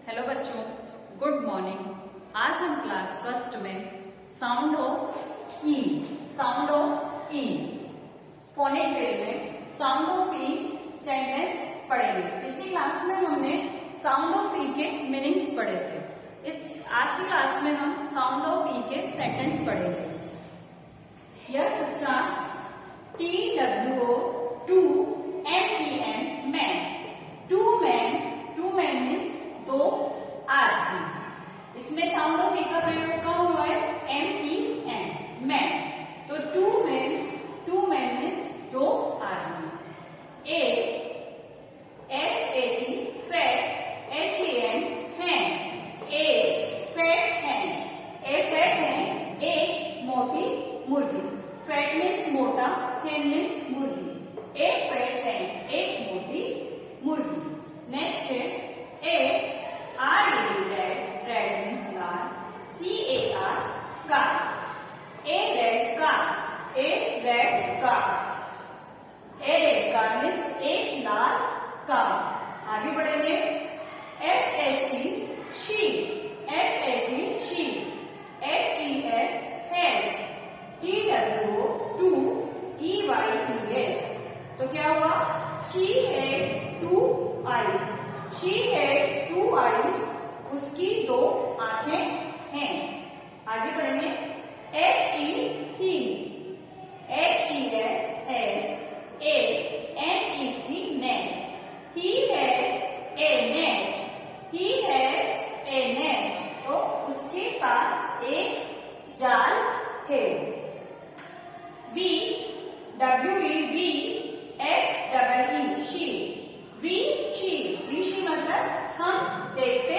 Hello बच्चों, good morning. आज हम क्लास फर्स्ट में साउंड ऑफ ई फोनेट वे में साउंड ऑफ ई सेंटेंस पढ़ेंगे। पिछली क्लास में हमने साउंड ऑफ ई के मीनिंग्स पढ़े थे। आज की क्लास में हम साउंड ऑफ ई के सेंटेंस पढ़ेंगे। Yes start TWO 2 MEN man. Two man means दो आदमी। इसमें साउंड ऑफ ई का प्रयोग कहाँ हुआ है? MEN man. तो टू मैन मीन्स दो आदमी। FAT फैट HAN हैन। फैट हैन एक मोटी मुर्गी। फैट मीन्स मोटा, हैन मीन्स मुर्गी। फैट हैन एक मोटी मुर्गी। नेक्स्ट है रेड मीन्स लाल। CAR car. Red car means एक लाल कार। आगे बढ़ेंगे। SHE sheep. HES has. TWO 2 EYES। तो क्या हुआ? She has two eyes। उसकी दो आंखें हैं। आगे बढ़ेंगे। HE HES has NET। He has a net। तो उसके पास एक जाल है। वी मतलब हम देखते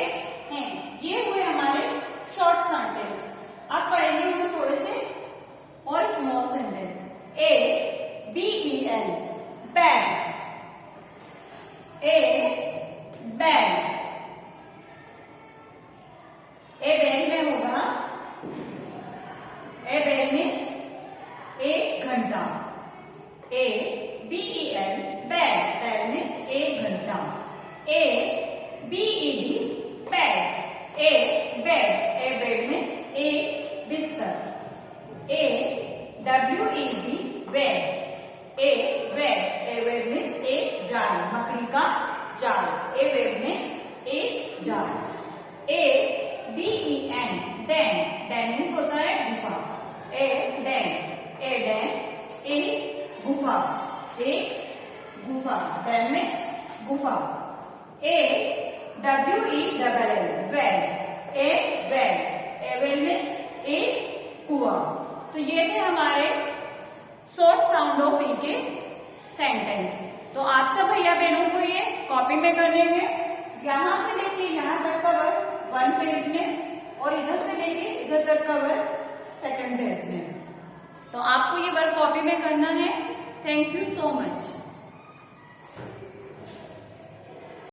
हैं। ये हुए हमारे शॉर्ट सेंटेंस। अब पढ़ेंगे हम थोड़े से और small sentence. BEL bag. Bag में होगा। बैग मीन्स एक घंटा। BEL बैग मीन्स एक घंटा। BED बेड मीन्स एक बिस्तर। WEB वेब मीन्स एक जाल, मकड़ी का जाल। वेब मीन्स एक जाल। DEN डैम मीन्स होता है गुफा। एक गुफा। डैम मीन्स गुफा। वेल मीन्स एक कुआं। तो ये थे हमारे शॉर्ट साउंड ऑफ ई के सेंटेंस। तो आप सब भैया बहनों को ये कॉपी में कर लेंगे। यहाँ से लेके यहाँ तक कवर 1 पेज में और इधर से लेके इधर तक कवर 2nd पेज में। तो आपको ये वर्क कॉपी में करना है। Thank you so much.